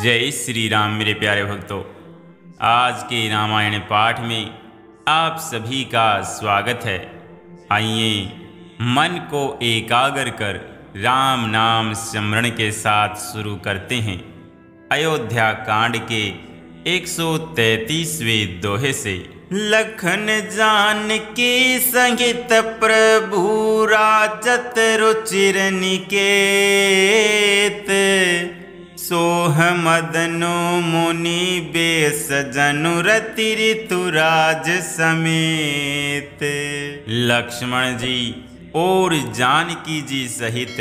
जय श्री राम मेरे प्यारे भक्तों। आज के रामायण पाठ में आप सभी का स्वागत है। आइए मन को एकाग्र कर राम नाम स्मरण के साथ शुरू करते हैं। अयोध्या कांड के 133वें दोहे से। लखन जानकी संगित प्रभु राजत रुचिर निकेत, सोह मदनो मुनि बेस जनुरति ऋतुराज समेत। लक्ष्मण जी और जानकी जी सहित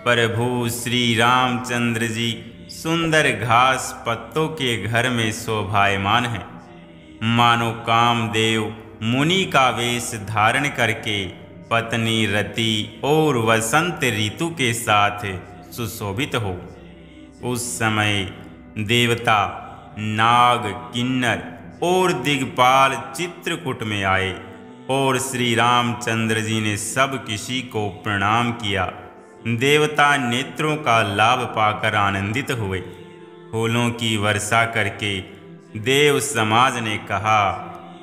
प्रभु श्री रामचंद्र जी सुंदर घास पत्तों के घर में शोभायमान हैं। मानो कामदेव मुनि का वेश धारण करके पत्नी रति और वसंत ऋतु के साथ सुशोभित हो। उस समय देवता, नाग, किन्नर और दिग्पाल चित्रकूट में आए और श्री रामचंद्र जी ने सब किसी को प्रणाम किया। देवता नेत्रों का लाभ पाकर आनंदित हुए। फूलों की वर्षा करके देव समाज ने कहा,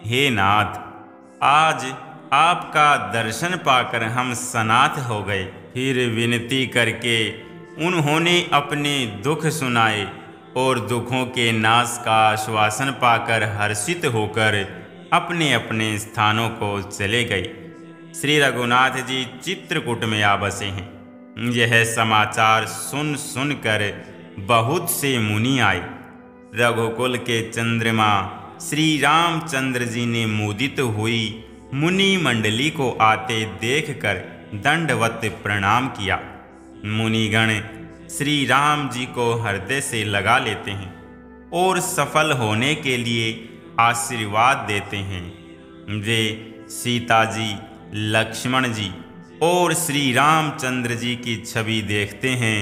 हे नाथ, आज आपका दर्शन पाकर हम सनाथ हो गए। फिर विनती करके उन्होंने अपने दुख सुनाए और दुखों के नाश का आश्वासन पाकर हर्षित होकर अपने अपने स्थानों को चले गए। श्री रघुनाथ जी चित्रकूट में आ बसे हैं। यह समाचार सुन सुनकर बहुत से मुनि आए। रघुकुल के चंद्रमा श्री रामचंद्र जी ने मुदित हुई मुनि मंडली को आते देखकर दंडवत प्रणाम किया। मुनिगण श्री राम जी को हृदय से लगा लेते हैं और सफल होने के लिए आशीर्वाद देते हैं। वे सीता जी, लक्ष्मण जी और श्री रामचंद्र जी की छवि देखते हैं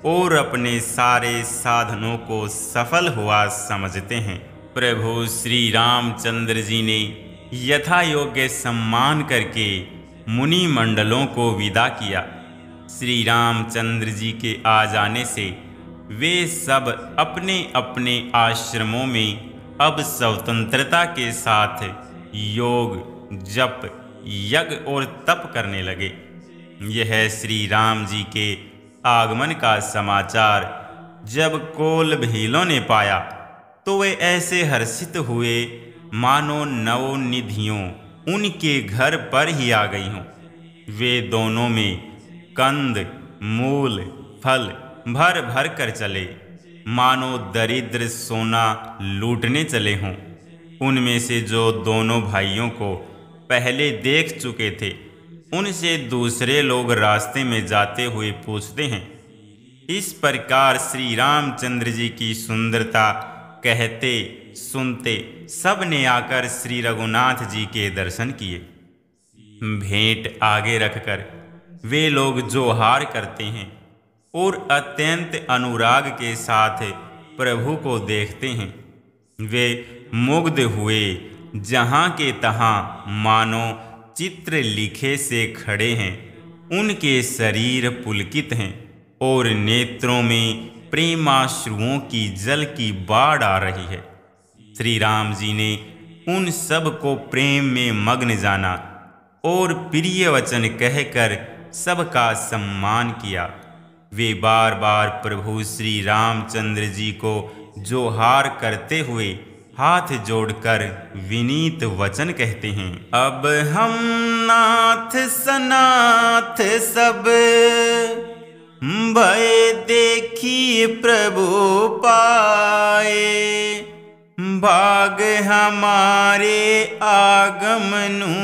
और अपने सारे साधनों को सफल हुआ समझते हैं। प्रभु श्री रामचंद्र जी ने यथा योग्य सम्मान करके मुनि मंडलों को विदा किया। श्री रामचंद्र जी के आ जाने से वे सब अपने अपने आश्रमों में अब स्वतंत्रता के साथ योग, जप, यज्ञ और तप करने लगे। यह श्री राम जी के आगमन का समाचार जब कोल भीलों ने पाया तो वे ऐसे हर्षित हुए मानो नवनिधियों उनके घर पर ही आ गई हों। वे दोनों में कंद, मूल, फल भर भर कर चले, मानो दरिद्र सोना लूटने चले हों। उनमें से जो दोनों भाइयों को पहले देख चुके थे, उनसे दूसरे लोग रास्ते में जाते हुए पूछते हैं। इस प्रकार श्री रामचंद्र जी की सुंदरता कहते सुनते सब ने आकर श्री रघुनाथ जी के दर्शन किए। भेंट आगे रखकर वे लोग जोहार करते हैं और अत्यंत अनुराग के साथ प्रभु को देखते हैं। वे मुग्ध हुए जहाँ के तहाँ मानो चित्र लिखे से खड़े हैं। उनके शरीर पुलकित हैं और नेत्रों में प्रेमाश्रुओं की जल की बाढ़ आ रही है। श्री राम जी ने उन सब को प्रेम में मग्न जाना और प्रिय वचन कहकर सबका सम्मान किया। वे बार बार प्रभु श्री रामचंद्र जी को जोहार करते हुए हाथ जोड़कर विनीत वचन कहते हैं। अब हम नाथ सनाथ सब भय देखिए प्रभु पाए, भाग हमारे आगमनु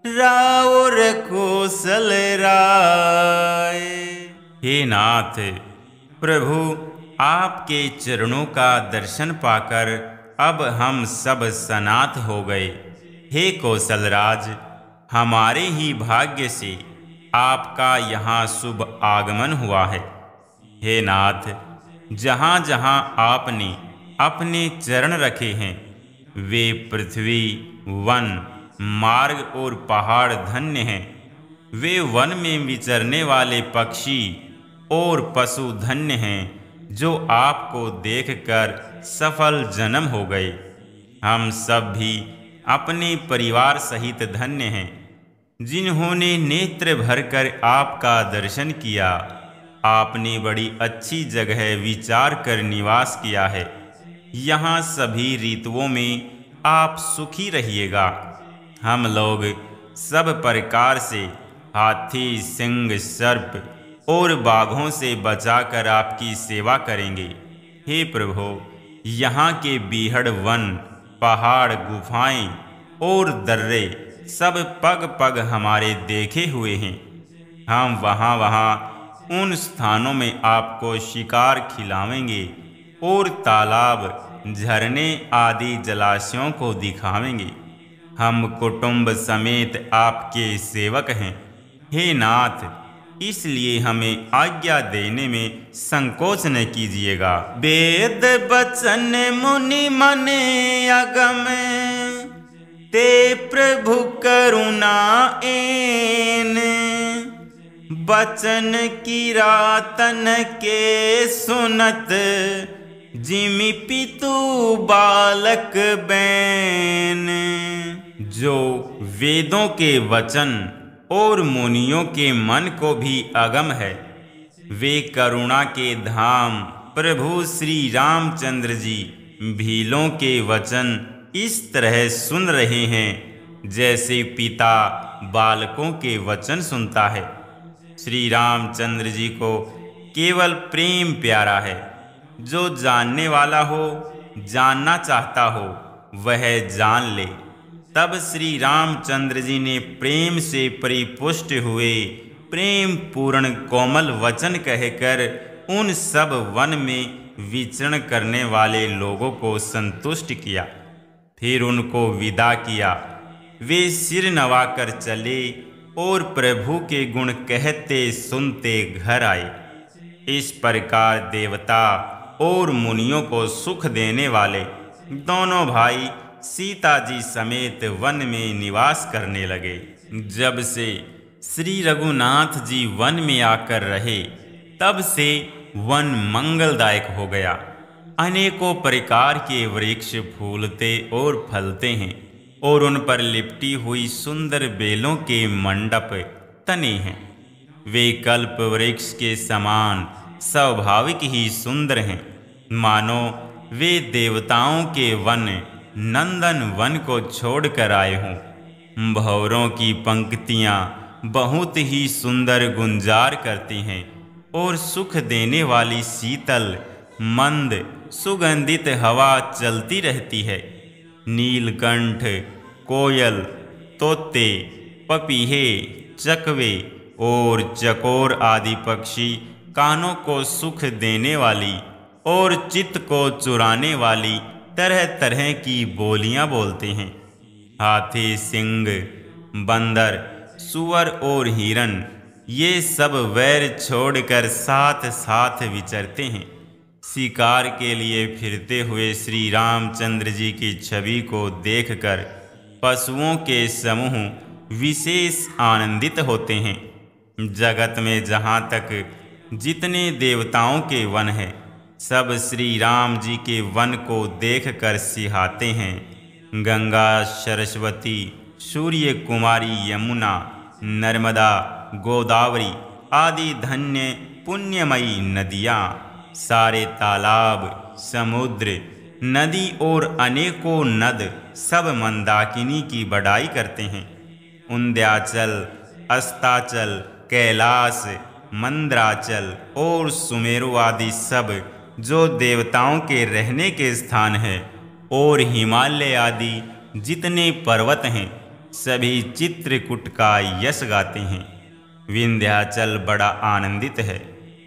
राउर कौशल राय। हे नाथ, प्रभु आपके चरणों का दर्शन पाकर अब हम सब सनाथ हो गए। हे कौशलराज, हमारे ही भाग्य से आपका यहाँ शुभ आगमन हुआ है। हे नाथ, जहाँ जहाँ आपने अपने चरण रखे हैं वे पृथ्वी, वन, मार्ग और पहाड़ धन्य हैं। वे वन में विचरने वाले पक्षी और पशु धन्य हैं। जो आपको देखकर सफल जन्म हो गए। हम सब भी अपने परिवार सहित धन्य हैं, जिन्होंने नेत्र भरकर आपका दर्शन किया। आपने बड़ी अच्छी जगह विचार कर निवास किया है। यहाँ सभी ऋतुओं में आप सुखी रहिएगा। हम लोग सब प्रकार से हाथी, सिंह, सर्प और बाघों से बचाकर आपकी सेवा करेंगे। हे प्रभु, यहाँ के बीहड़ वन, पहाड़, गुफाएं और दर्रे सब पग पग हमारे देखे हुए हैं। हम वहाँ उन स्थानों में आपको शिकार खिलावेंगे और तालाब, झरने आदि जलाशयों को दिखावेंगे। हम कुटुंब समेत आपके सेवक हैं। हे नाथ, इसलिए हमें आज्ञा देने में संकोच न कीजिएगा। वेद बचन मुनि मने अगम, ते प्रभु करुणा एन। बचन किरातन के सुनत, जिमि पितु बालक बैन। जो वेदों के वचन और मुनियों के मन को भी अगम है, वे करुणा के धाम प्रभु श्री रामचंद्र जी भीलों के वचन इस तरह सुन रहे हैं, जैसे पिता बालकों के वचन सुनता है। श्री रामचंद्र जी को केवल प्रेम प्यारा है। जो जानने वाला हो, जानना चाहता हो, वह जान ले। तब श्री रामचंद्र जी ने प्रेम से परिपुष्ट हुए प्रेम पूर्ण कोमल वचन कहकर उन सब वन में विचरण करने वाले लोगों को संतुष्ट किया। फिर उनको विदा किया। वे सिर नवाकर चले और प्रभु के गुण कहते सुनते घर आए। इस प्रकार देवता और मुनियों को सुख देने वाले दोनों भाई सीता जी समेत वन में निवास करने लगे। जब से श्री रघुनाथ जी वन में आकर रहे, तब से वन मंगलदायक हो गया। अनेकों प्रकार के वृक्ष फूलते और फलते हैं और उन पर लिपटी हुई सुंदर बेलों के मंडप तने हैं। वे कल्प वृक्ष के समान स्वाभाविक ही सुंदर हैं, मानो वे देवताओं के वन नंदन वन को छोड़कर आए हों। भंवरों की पंक्तियां बहुत ही सुंदर गुंजार करती हैं और सुख देने वाली शीतल मंद सुगंधित हवा चलती रहती है। नीलकंठ, कोयल, तोते, पपीहे, चकवे और चकोर आदि पक्षी कानों को सुख देने वाली और चित्त को चुराने वाली तरह तरह की बोलियां बोलते हैं। हाथी, सिंह, बंदर, सुअर और हिरन ये सब वैर छोड़कर साथ साथ विचरते हैं। शिकार के लिए फिरते हुए श्री रामचंद्र जी की छवि को देखकर पशुओं के समूह विशेष आनंदित होते हैं। जगत में जहाँ तक जितने देवताओं के वन हैं, सब श्री राम जी के वन को देखकर सिहाते हैं। गंगा, सरस्वती, सूर्य कुमारी, यमुना, नर्मदा, गोदावरी आदि धन्य पुण्यमयी नदियाँ, सारे तालाब, समुद्र, नदी और अनेकों नद सब मंदाकिनी की बड़ाई करते हैं। उंध्याचल, अस्ताचल, कैलाश, मंद्राचल और सुमेरु आदि सब जो देवताओं के रहने के स्थान हैं, और हिमालय आदि जितने पर्वत हैं, सभी चित्रकूट का यश गाते हैं। विंध्याचल बड़ा आनंदित है,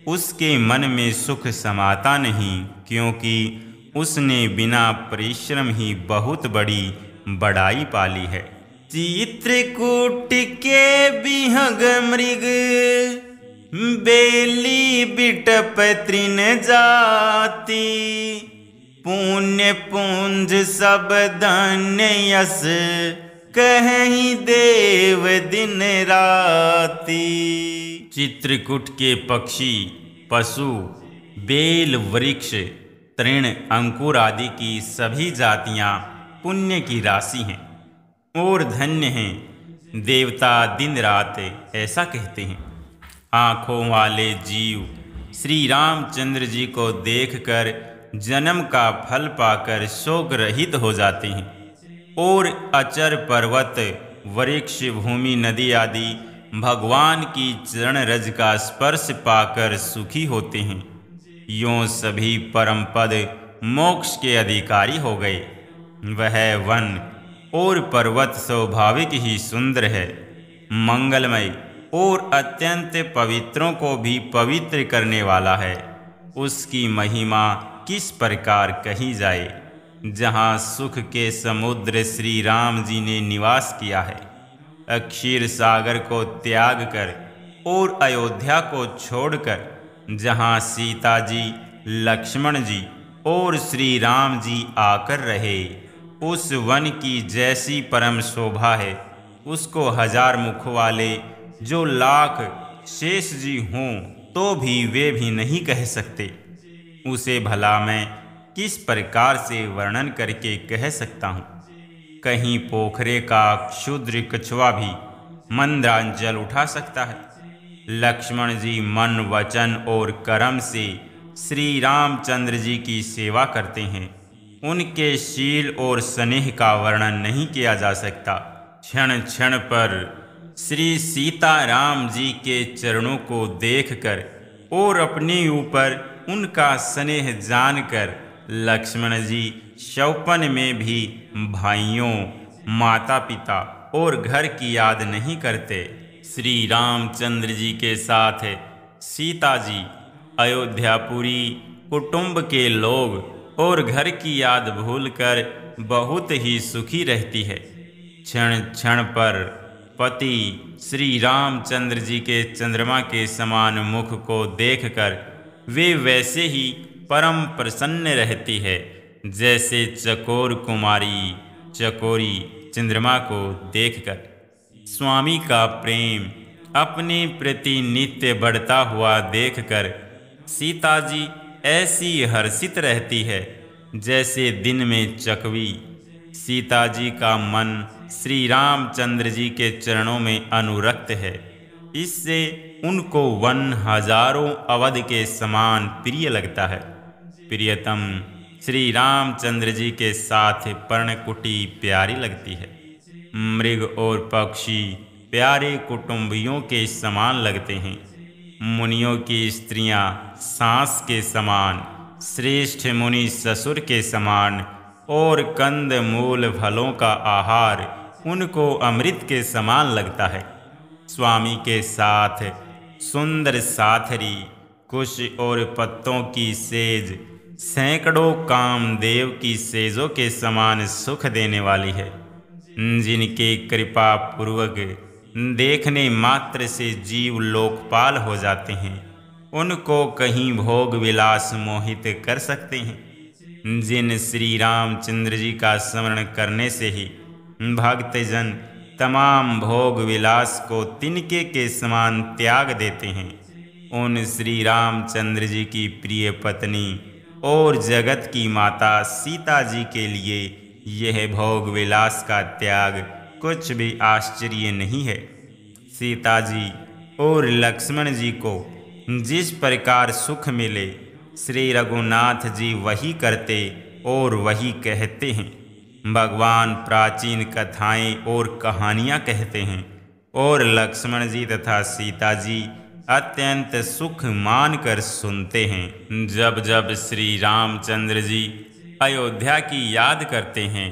उसके मन में सुख समाता नहीं, क्योंकि उसने बिना परिश्रम ही बहुत बड़ी बड़ाई पाली है। चित्रकूट के बिहग मृग, बेली बिटप तृण जाति, पुण्य पुंज सब धन्य यस, कहीं देव दिन राति। चित्रकूट के पक्षी, पशु बेल वृक्ष, तृण, अंकुर आदि की सभी जातियां पुण्य की राशि हैं और धन्य हैं। देवता दिन रात ऐसा कहते हैं। आँखों वाले जीव श्री रामचंद्र जी को देखकर जन्म का फल पाकर शोक रहित हो जाते हैं और अचर पर्वत, वृक्ष, भूमि, नदी आदि भगवान की चरण रज का स्पर्श पाकर सुखी होते हैं। यों सभी परम पद मोक्ष के अधिकारी हो गए। वह वन और पर्वत स्वाभाविक ही सुंदर है, मंगलमय और अत्यंत पवित्रों को भी पवित्र करने वाला है। उसकी महिमा किस प्रकार कही जाए। जहाँ सुख के समुद्र श्री राम जी ने निवास किया है, क्षीर सागर को त्याग कर और अयोध्या को छोड़कर, जहाँ सीता जी, लक्ष्मण जी और श्री राम जी आकर रहे, उस वन की जैसी परम शोभा है, उसको हजार मुख वाले जो लाख शेष जी हों तो भी वे भी नहीं कह सकते। उसे भला मैं किस प्रकार से वर्णन करके कह सकता हूँ। कहीं पोखरे का क्षुद्र कछुआ भी मंद्रांचल उठा सकता है। लक्ष्मण जी मन, वचन और कर्म से श्री रामचंद्र जी की सेवा करते हैं। उनके शील और स्नेह का वर्णन नहीं किया जा सकता। क्षण क्षण पर श्री सीताराम जी के चरणों को देखकर और अपने ऊपर उनका स्नेह जानकर लक्ष्मण जी शौपन में भी भाइयों, माता पिता और घर की याद नहीं करते। श्री रामचंद्र जी के साथ सीता जी अयोध्यापुरी कुटुंब के लोग और घर की याद भूलकर बहुत ही सुखी रहती है। क्षण क्षण पर पति श्री रामचंद्र जी के चंद्रमा के समान मुख को देखकर वे वैसे ही परम प्रसन्न रहती है जैसे चकोर कुमारी चकोरी चंद्रमा को देखकर। स्वामी का प्रेम अपने प्रति नित्य बढ़ता हुआ देखकर सीता जी ऐसी हर्षित रहती है जैसे दिन में चकवी। सीता जी का मन श्री रामचंद्र जी के चरणों में अनुरक्त है, इससे उनको वन हजारों अवध के समान प्रिय लगता है। प्रियतम श्री रामचंद्र जी के साथ पर्णकुटी प्यारी लगती है। मृग और पक्षी प्यारे कुटुंबियों के समान लगते हैं। मुनियों की स्त्रियां सांस के समान, श्रेष्ठ मुनि ससुर के समान और कंद मूल फलों का आहार उनको अमृत के समान लगता है। स्वामी के साथ सुंदर साथरी, कुश और पत्तों की सेज सैकड़ों कामदेव की सेजों के समान सुख देने वाली है। जिनके कृपा पूर्वक देखने मात्र से जीव लोकपाल हो जाते हैं, उनको कहीं भोग विलास मोहित कर सकते हैं। जिन श्री रामचंद्र जी का स्मरण करने से ही भक्तजन तमाम भोग विलास को तिनके के समान त्याग देते हैं, उन श्री रामचंद्र जी की प्रिय पत्नी और जगत की माता सीता जी के लिए यह भोग विलास का त्याग कुछ भी आश्चर्य नहीं है। सीता जी और लक्ष्मण जी को जिस प्रकार सुख मिले, श्री रघुनाथ जी वही करते और वही कहते हैं। भगवान प्राचीन कथाएं और कहानियाँ कहते हैं और लक्ष्मण जी तथा सीता जी अत्यंत सुख मानकर सुनते हैं। जब जब श्री रामचंद्र जी अयोध्या की याद करते हैं,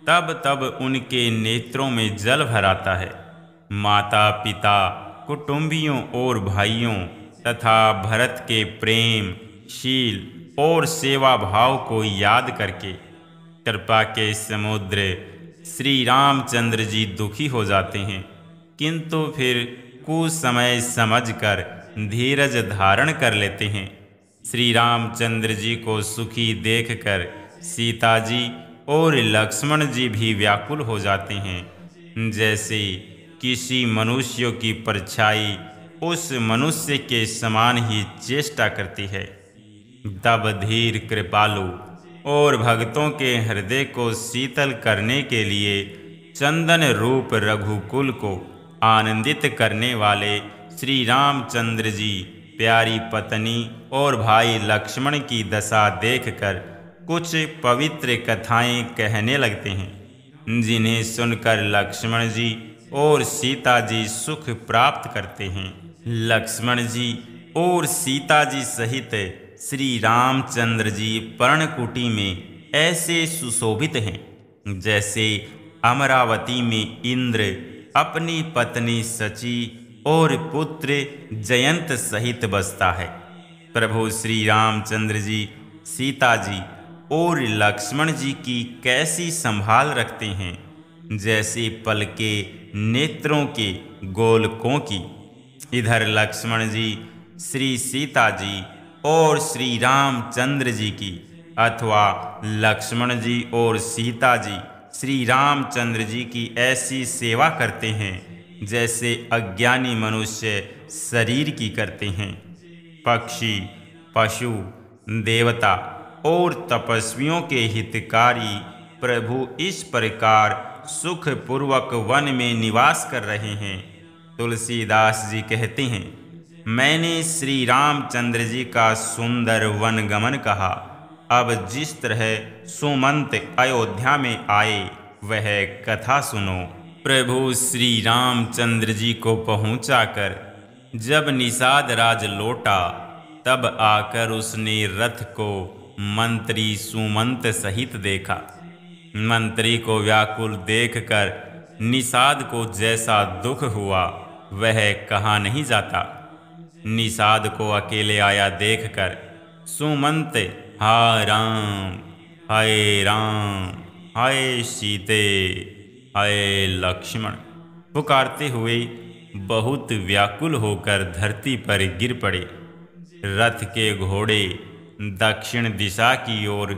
तब तब उनके नेत्रों में जल भर आता है। माता पिता, कुटुंबियों और भाइयों तथा भरत के प्रेम, शील और सेवा भाव को याद करके कृपा के समुद्र श्री रामचंद्र जी दुखी हो जाते हैं, किंतु फिर कुछ समय समझकर धीरज धारण कर लेते हैं। श्री रामचंद्र जी को सुखी देखकर सीता जी और लक्ष्मण जी भी व्याकुल हो जाते हैं। जैसे किसी मनुष्य की परछाई उस मनुष्य के समान ही चेष्टा करती है। तब धीर कृपालु और भक्तों के हृदय को शीतल करने के लिए चंदन रूप रघुकुल को आनंदित करने वाले श्री रामचंद्र जी प्यारी पत्नी और भाई लक्ष्मण की दशा देखकर कुछ पवित्र कथाएं कहने लगते हैं, जिन्हें सुनकर लक्ष्मण जी और सीता जी सुख प्राप्त करते हैं। लक्ष्मण जी और सीता जी सहित श्री रामचंद्र जी पर्णकुटी में ऐसे सुशोभित हैं जैसे अमरावती में इंद्र अपनी पत्नी सची और पुत्र जयंत सहित बसता है। प्रभु श्री रामचंद्र जी सीता जी और लक्ष्मण जी की कैसी संभाल रखते हैं, जैसे पलके नेत्रों के गोलकों की। इधर लक्ष्मण जी श्री सीता जी और श्री रामचंद्र जी की अथवा लक्ष्मण जी और सीता जी श्री रामचंद्र जी की ऐसी सेवा करते हैं जैसे अज्ञानी मनुष्य शरीर की करते हैं। पक्षी, पशु, देवता और तपस्वियों के हितकारी प्रभु इस प्रकार सुखपूर्वक वन में निवास कर रहे हैं। तुलसीदास जी कहते हैं, मैंने श्री रामचंद्र जी का सुंदर वन गमन कहा। अब जिस तरह सुमंत अयोध्या में आए वह कथा सुनो। प्रभु श्री रामचंद्र जी को पहुंचाकर जब निषाद राज लौटा, तब आकर उसने रथ को मंत्री सुमंत सहित देखा। मंत्री को व्याकुल देखकर निषाद को जैसा दुख हुआ वह कहा नहीं जाता। निषाद को अकेले आया देखकर सुमंत हाय राम, हाय राम, हाय सीते, हाय लक्ष्मण पुकारते हुए बहुत व्याकुल होकर धरती पर गिर पड़े। रथ के घोड़े दक्षिण दिशा की ओर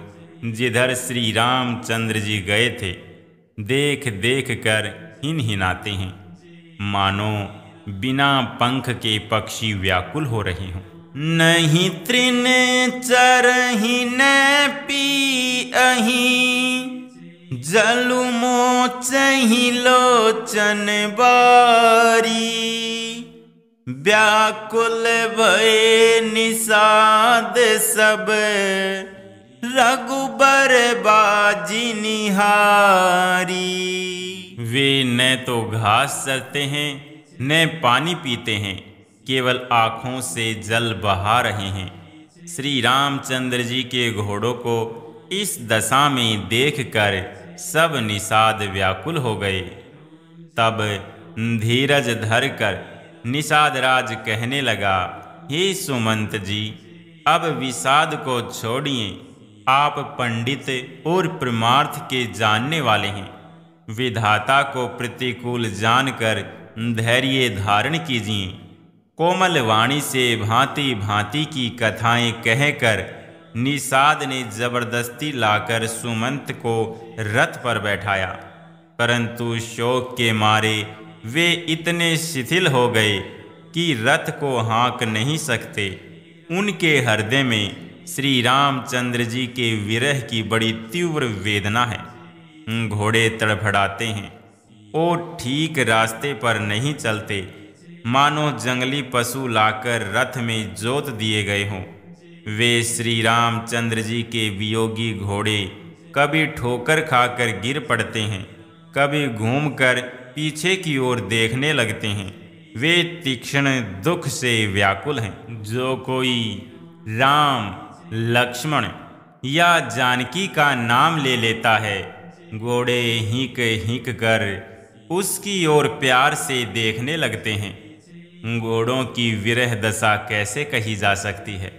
जिधर श्री रामचंद्र जी गए थे देख देख कर हिनहिनाते हैं, मानो बिना पंख के पक्षी व्याकुल हो रहे हों। नहीं तृण चरहि न पीअहि, जलु मोचहि लोचन बारी। व्याकुल भये निषाद सब, रघुबर बाजी निहारी। वे न तो घास चरते हैं न पानी पीते हैं, केवल आँखों से जल बहा रहे हैं। श्री रामचंद्र जी के घोड़ों को इस दशा में देखकर सब निषाद व्याकुल हो गए। तब धीरज धरकर निषाद राज कहने लगा, हे सुमंत जी, अब विषाद को छोड़िए। आप पंडित और परमार्थ के जानने वाले हैं। विधाता को प्रतिकूल जानकर धैर्य धारण कीजिए। कोमल वाणी से भांति भांति की कथाएं कहकर निषाद ने जबरदस्ती लाकर सुमंत को रथ पर बैठाया, परंतु शोक के मारे वे इतने शिथिल हो गए कि रथ को हाँक नहीं सकते। उनके हृदय में श्री रामचंद्र जी के विरह की बड़ी तीव्र वेदना है। घोड़े तड़फड़ाते हैं और ठीक रास्ते पर नहीं चलते, मानो जंगली पशु लाकर रथ में जोत दिए गए हों। वे श्री रामचंद्र जी के वियोगी घोड़े कभी ठोकर खाकर गिर पड़ते हैं, कभी घूमकर पीछे की ओर देखने लगते हैं। वे तीक्ष्ण दुख से व्याकुल हैं। जो कोई राम, लक्ष्मण या जानकी का नाम ले लेता है, घोड़े हींक हींक कर उसकी ओर प्यार से देखने लगते हैं। घोड़ों की विरह दशा कैसे कही जा सकती है।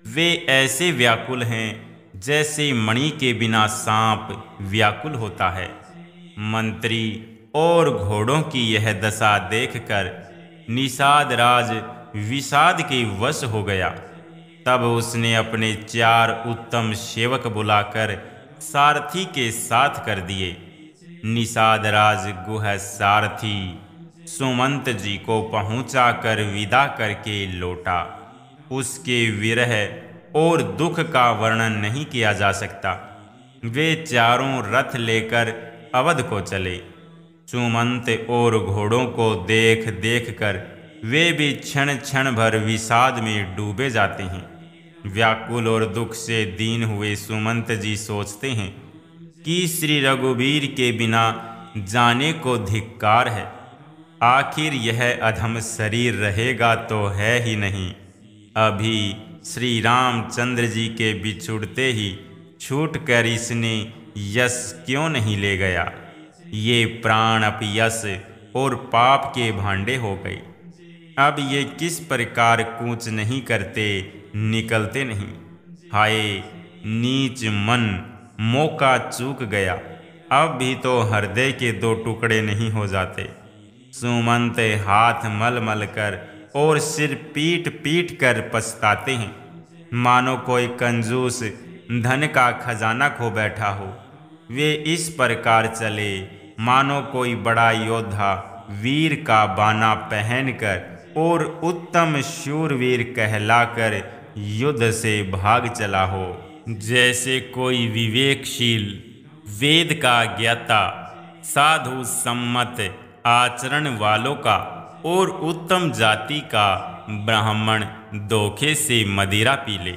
वे ऐसे व्याकुल हैं जैसे मणि के बिना सांप व्याकुल होता है। मंत्री और घोड़ों की यह दशा देखकर निषाद राज विषाद के वश हो गया। तब उसने अपने 4 उत्तम सेवक बुलाकर सारथी के साथ कर दिए। निषाद राज गुह सारथी सुमंत जी को पहुंचाकर विदा करके लौटा। उसके विरह और दुख का वर्णन नहीं किया जा सकता। वे चारों रथ लेकर अवध को चले। सुमंत और घोड़ों को देख देख कर वे भी क्षण क्षण भर विषाद में डूबे जाते हैं। व्याकुल और दुख से दीन हुए सुमंत जी सोचते हैं कि श्री रघुवीर के बिना जाने को धिक्कार है। आखिर यह अधम शरीर रहेगा तो है ही नहीं। अभी श्री रामचंद्र जी के बिछुड़ते ही छूटकर इसने यश क्यों नहीं ले गया। ये प्राण अपयश और पाप के भांडे हो गए। अब ये किस प्रकार कूच नहीं करते, निकलते नहीं। हाय नीच मन, मौका चूक गया। अब भी तो हृदय के दो टुकड़े नहीं हो जाते। सुमंत हाथ मल मल कर और सिर पीट पीट कर पछताते हैं, मानो कोई कंजूस धन का खजाना खो बैठा हो। वे इस प्रकार चले मानो कोई बड़ा योद्धा वीर का बाना पहनकर और उत्तम शूरवीर कहलाकर युद्ध से भाग चला हो। जैसे कोई विवेकशील, वेद का ज्ञाता, साधु सम्मत आचरण वालों का और उत्तम जाति का ब्राह्मण धोखे से मदिरा पी ले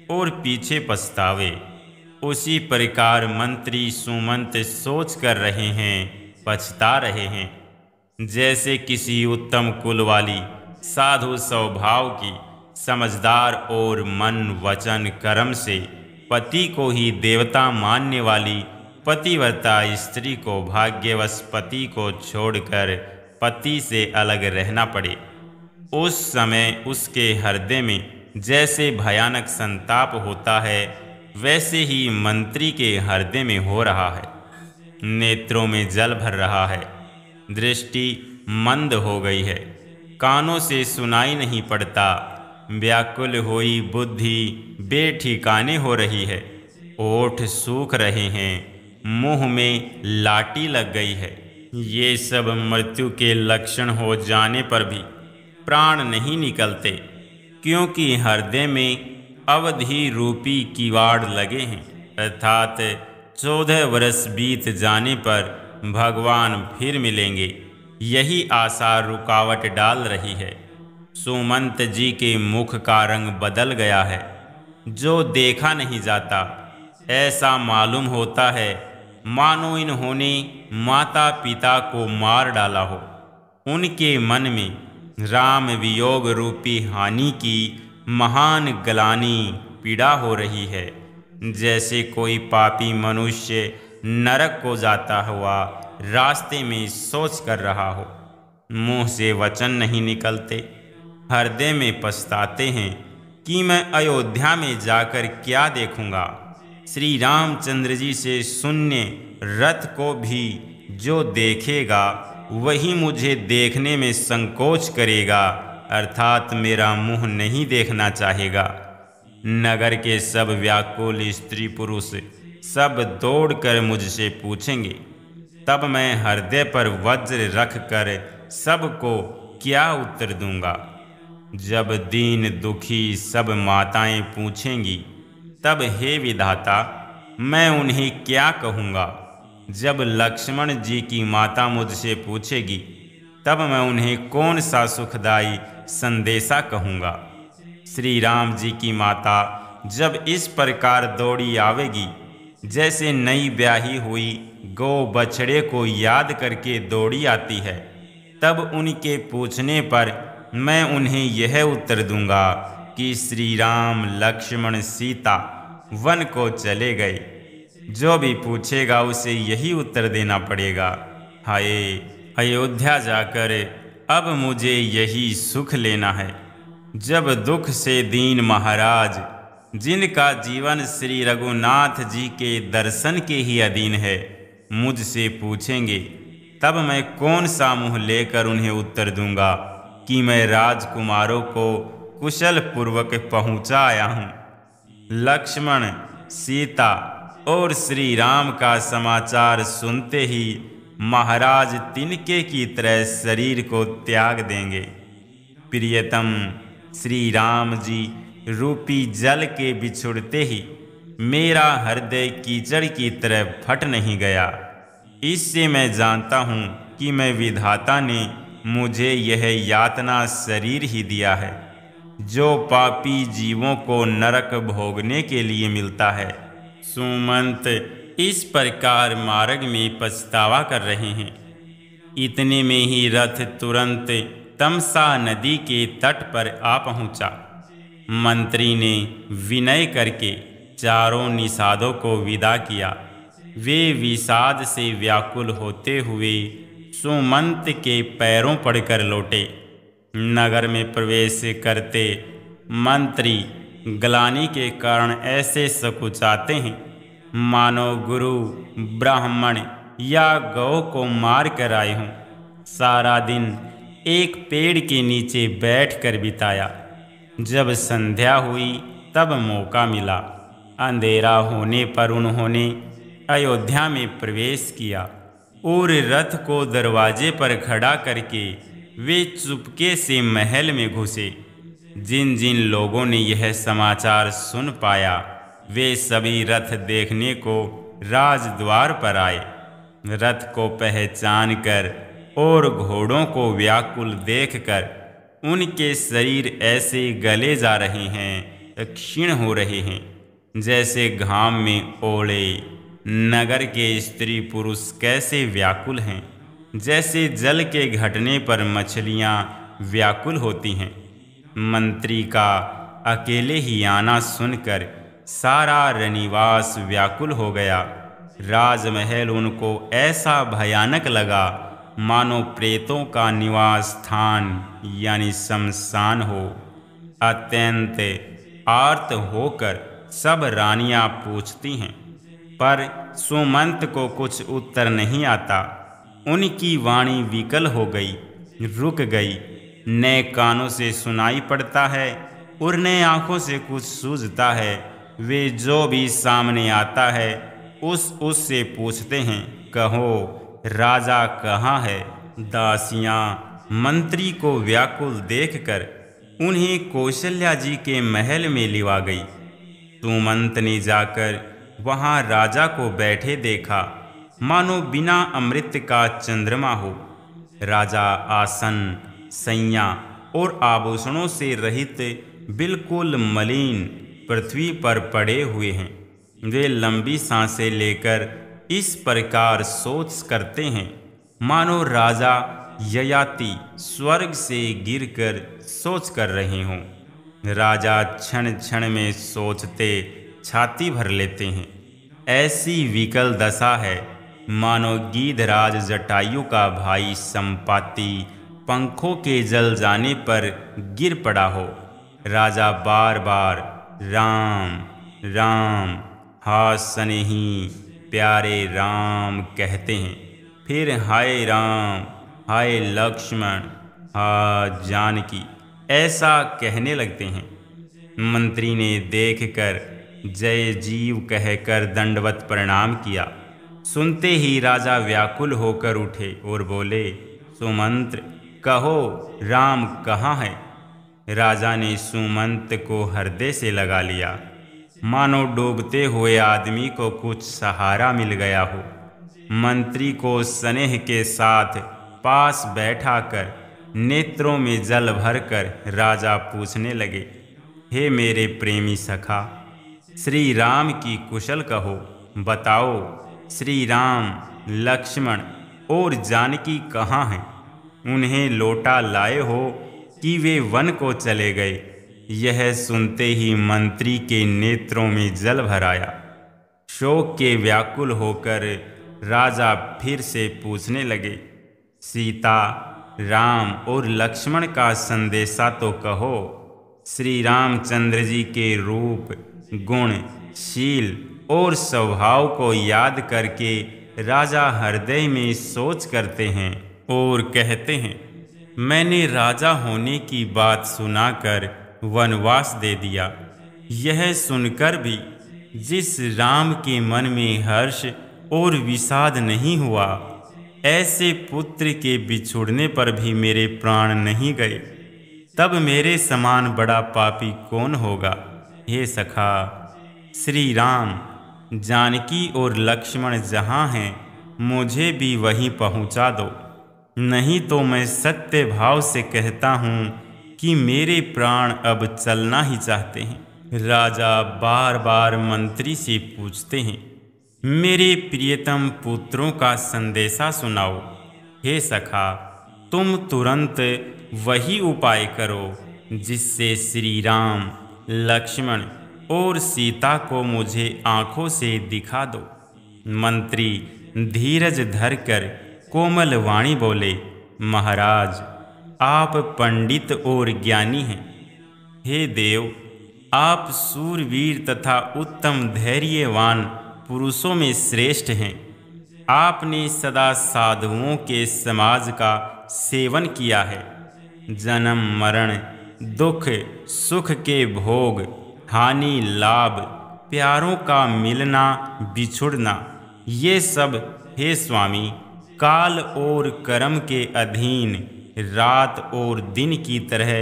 और पीछे पछतावे, उसी प्रकार मंत्री सुमंत सोच कर रहे हैं, पछता रहे हैं। जैसे किसी उत्तम कुल वाली, साधु स्वभाव की, समझदार और मन वचन कर्म से पति को ही देवता मानने वाली पतिव्रता स्त्री को भाग्यवश पति को छोड़कर पति से अलग रहना पड़े। उस समय उसके हृदय में जैसे भयानक संताप होता है, वैसे ही मंत्री के हृदय में हो रहा है। नेत्रों में जल भर रहा है, दृष्टि मंद हो गई है, कानों से सुनाई नहीं पड़ता। व्याकुल हुई बुद्धि बेठिकाने हो रही है, ओठ सूख रहे हैं, मुंह में लाठी लग गई है। ये सब मृत्यु के लक्षण हो जाने पर भी प्राण नहीं निकलते, क्योंकि हृदय में अवधि रूपी किवाड़ लगे हैं। अर्थात 14 वर्ष बीत जाने पर भगवान फिर मिलेंगे, यही आशा रुकावट डाल रही है। सुमंत जी के मुख का रंग बदल गया है, जो देखा नहीं जाता। ऐसा मालूम होता है मानो इन्होंने माता पिता को मार डाला हो। उनके मन में राम वियोग रूपी हानि की महान ग्लानि पीड़ा हो रही है। जैसे कोई पापी मनुष्य नरक को जाता हुआ रास्ते में सोच कर रहा हो, मुंह से वचन नहीं निकलते, हृदय में पछताते हैं कि मैं अयोध्या में जाकर क्या देखूंगा। श्री रामचंद्र जी से शून्य रथ को भी जो देखेगा वही मुझे देखने में संकोच करेगा, अर्थात मेरा मुंह नहीं देखना चाहेगा। नगर के सब व्याकुल स्त्री पुरुष सब दौड़कर मुझसे पूछेंगे, तब मैं हृदय पर वज्र रख कर सबको क्या उत्तर दूंगा। जब दीन दुखी सब माताएं पूछेंगी, तब हे विधाता मैं उन्हें क्या कहूँगा। जब लक्ष्मण जी की माता मुझसे पूछेगी, तब मैं उन्हें कौन सा सुखदायी संदेशा कहूँगा। श्री राम जी की माता जब इस प्रकार दौड़ी आवेगी, जैसे नई ब्याही हुई गौ बछड़े को याद करके दौड़ी आती है, तब उनके पूछने पर मैं उन्हें यह उत्तर दूंगा कि श्री राम लक्ष्मण सीता वन को चले गए। जो भी पूछेगा उसे यही उत्तर देना पड़ेगा। हाय अयोध्या जाकर अब मुझे यही सुख लेना है। जब दुख से दीन महाराज, जिनका जीवन श्री रघुनाथ जी के दर्शन के ही अधीन है, मुझसे पूछेंगे, तब मैं कौन सा मुँह लेकर उन्हें उत्तर दूंगा कि मैं राजकुमारों को कुशल पूर्वक पहुँचा आया हूँ। लक्ष्मण, सीता और श्री राम का समाचार सुनते ही महाराज तिनके की तरह शरीर को त्याग देंगे। प्रियतम श्री राम जी रूपी जल के बिछुड़ते ही मेरा हृदय कीचड़ की तरह फट नहीं गया। इससे मैं जानता हूँ कि मैं विधाता ने मुझे यह यातना शरीर ही दिया है, जो पापी जीवों को नरक भोगने के लिए मिलता है। सुमंत इस प्रकार मार्ग में पछतावा कर रहे हैं। इतने में ही रथ तुरंत तमसा नदी के तट पर आ पहुंचा। मंत्री ने विनय करके चारों निषादों को विदा किया। वे विषाद से व्याकुल होते हुए सुमंत के पैरों पड़कर लौटे। नगर में प्रवेश करते मंत्री ग्लानि के कारण ऐसे सकुचाते हैं मानो गुरु ब्राह्मण या गौ को मार कर आए हों। सारा दिन एक पेड़ के नीचे बैठकर बिताया। जब संध्या हुई तब मौका मिला। अंधेरा होने पर उन्होंने अयोध्या में प्रवेश किया और रथ को दरवाजे पर खड़ा करके वे चुपके से महल में घुसे। जिन जिन लोगों ने यह समाचार सुन पाया वे सभी रथ देखने को राजद्वार पर आए। रथ को पहचान कर और घोड़ों को व्याकुल देखकर उनके शरीर ऐसे गले जा रहे हैं, क्षीण हो रहे हैं, जैसे घाम में ओले। नगर के स्त्री पुरुष कैसे व्याकुल हैं, जैसे जल के घटने पर मछलियाँ व्याकुल होती हैं। मंत्री का अकेले ही आना सुनकर सारा रनिवास व्याकुल हो गया। राजमहल उनको ऐसा भयानक लगा मानो प्रेतों का निवास स्थान यानी शमशान हो। अत्यंत आर्त होकर सब रानियां पूछती हैं, पर सुमंत को कुछ उत्तर नहीं आता। उनकी वाणी विकल हो गई, रुक गई। नए कानों से सुनाई पड़ता है और नए आँखों से कुछ सूझता है। वे जो भी सामने आता है उससे पूछते हैं, कहो राजा कहाँ है। दासियाँ मंत्री को व्याकुल देखकर उन्हें कौशल्या जी के महल में लिवा गई। सुमंत ने जाकर वहाँ राजा को बैठे देखा, मानो बिना अमृत का चंद्रमा हो। राजा आसन, सैया और आभूषणों से रहित बिल्कुल मलिन पृथ्वी पर पड़े हुए हैं। वे लंबी सांसें लेकर इस प्रकार सोच करते हैं मानो राजा ययाति स्वर्ग से गिरकर सोच कर रहे हों। राजा क्षण क्षण में सोचते छाती भर लेते हैं। ऐसी विकल दशा है मानो गीधराज जटायु का भाई संपाति पंखों के जल जाने पर गिर पड़ा हो। राजा बार बार राम राम हा सनेही प्यारे राम कहते हैं, फिर हाय राम हाय लक्ष्मण हा जानकी ऐसा कहने लगते हैं। मंत्री ने देखकर जय जीव कहकर दंडवत प्रणाम किया। सुनते ही राजा व्याकुल होकर उठे और बोले, सुमंत कहो राम कहाँ है। राजा ने सुमंत को हृदय से लगा लिया, मानो डूबते हुए आदमी को कुछ सहारा मिल गया हो। मंत्री को स्नेह के साथ पास बैठाकर नेत्रों में जल भरकर राजा पूछने लगे, हे मेरे प्रेमी सखा, श्री राम की कुशल कहो। बताओ श्री राम, लक्ष्मण और जानकी कहाँ हैं। उन्हें लौटा लाए हो कि वे वन को चले गए। यह सुनते ही मंत्री के नेत्रों में जल भर आया। शोक के व्याकुल होकर राजा फिर से पूछने लगे, सीता, राम और लक्ष्मण का संदेशा तो कहो। श्री रामचंद्र जी के रूप, गुण, शील और स्वभाव को याद करके राजा हृदय में सोच करते हैं और कहते हैं, मैंने राजा होने की बात सुनाकर वनवास दे दिया। यह सुनकर भी जिस राम के मन में हर्ष और विषाद नहीं हुआ, ऐसे पुत्र के बिछुड़ने पर भी मेरे प्राण नहीं गए। तब मेरे समान बड़ा पापी कौन होगा। हे सखा, श्री राम, जानकी और लक्ष्मण जहाँ हैं मुझे भी वहीं पहुँचा दो, नहीं तो मैं सत्य भाव से कहता हूँ कि मेरे प्राण अब चलना ही चाहते हैं। राजा बार बार मंत्री से पूछते हैं, मेरे प्रियतम पुत्रों का संदेशा सुनाओ। हे सखा, तुम तुरंत वही उपाय करो जिससे श्री राम, लक्ष्मण और सीता को मुझे आँखों से दिखा दो। मंत्री धीरज धरकर कोमल वाणी बोले, महाराज, आप पंडित और ज्ञानी हैं। हे देव, आप सूरवीर तथा उत्तम धैर्यवान पुरुषों में श्रेष्ठ हैं। आपने सदा साधुओं के समाज का सेवन किया है। जन्म मरण, दुख सुख के भोग, हानि लाभ, प्यारों का मिलना बिछुड़ना, ये सब हे स्वामी काल और कर्म के अधीन रात और दिन की तरह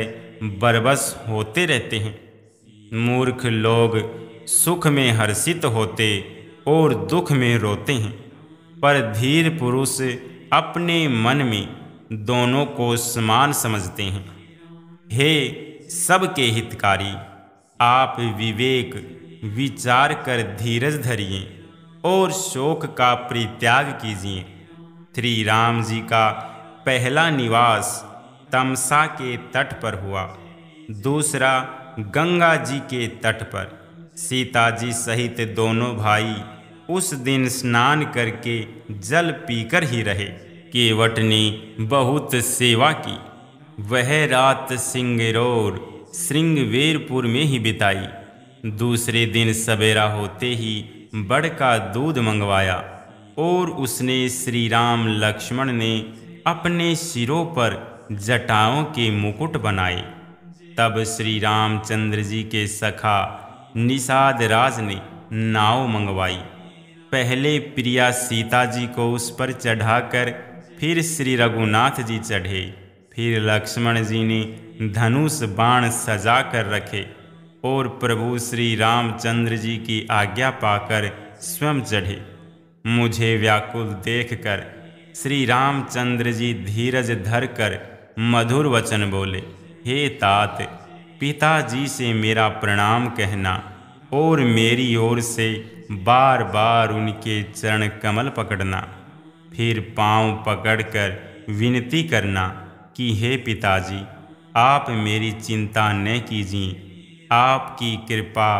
बरबस होते रहते हैं। मूर्ख लोग सुख में हर्षित होते और दुख में रोते हैं, पर धीर पुरुष अपने मन में दोनों को समान समझते हैं। हे सबके हितकारी, आप विवेक विचार कर धीरज धरिए और शोक का परित्याग कीजिए। श्री राम जी का पहला निवास तमसा के तट पर हुआ, दूसरा गंगा जी के तट पर। सीता जी सहित दोनों भाई उस दिन स्नान करके जल पीकर ही रहे। केवट ने बहुत सेवा की। वह रात सिंगरौर श्रृंगवेरपुर में ही बिताई। दूसरे दिन सवेरा होते ही बड़ का दूध मंगवाया और उसने श्री राम लक्ष्मण ने अपने सिरों पर जटाओं के मुकुट बनाए। तब श्री रामचंद्र जी के सखा निषाद राज ने नाव मंगवाई। पहले प्रिया सीता जी को उस पर चढ़ाकर फिर श्री रघुनाथ जी चढ़े। फिर लक्ष्मण जी ने धनुष बाण सजा कर रखे और प्रभु श्री रामचंद्र जी की आज्ञा पाकर स्वयं चढ़े। मुझे व्याकुल देखकर श्री रामचंद्र जी धीरज धरकर मधुर वचन बोले, हे तात, पिताजी से मेरा प्रणाम कहना और मेरी ओर से बार बार उनके चरण कमल पकड़ना। फिर पांव पकड़कर विनती करना कि हे पिताजी, आप मेरी चिंता न कीजिए। आपकी कृपा,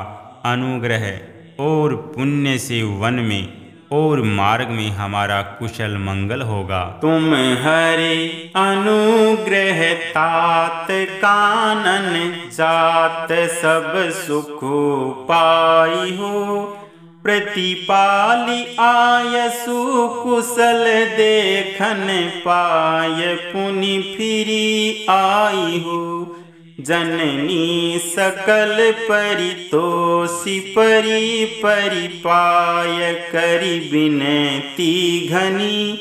अनुग्रह और पुण्य से वन में और मार्ग में हमारा कुशल मंगल होगा। तुम हरे अनुग्रह तात कानन जात सब सुख पाई हो। प्रतिपाली आयसु कुशल देखन पाय पुनि फिरी आई हो। जननी सकल परितोषी परि परिपाय करि विनती घनी।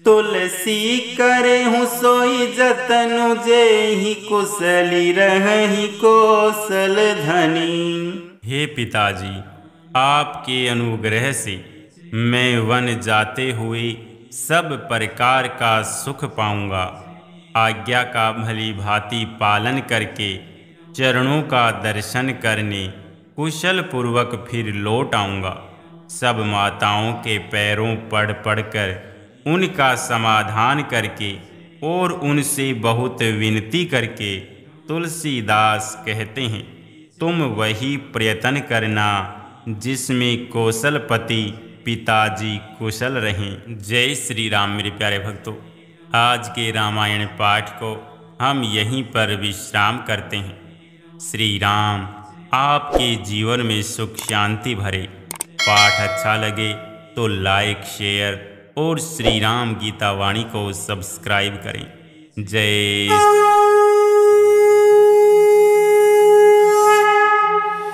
तुलसी करे हूँ सोई जतनु जेहि कुशली रहहि कौशल धनी। हे पिताजी, आपके अनुग्रह से मैं वन जाते हुए सब प्रकार का सुख पाऊंगा। आज्ञा का भली भांति पालन करके चरणों का दर्शन करने कुशल पूर्वक फिर लौट आऊँगा। सब माताओं के पैरों पड़ पड़कर उनका समाधान करके और उनसे बहुत विनती करके तुलसीदास कहते हैं, तुम वही प्रयत्न करना जिसमें कौशलपति पिताजी कुशल रहें। जय श्री राम। मेरे प्यारे भक्तों, आज के रामायण पाठ को हम यहीं पर विश्राम करते हैं। श्री राम आपके जीवन में सुख शांति भरे। पाठ अच्छा लगे तो लाइक, शेयर और श्री राम गीता वाणी को सब्सक्राइब करें। जय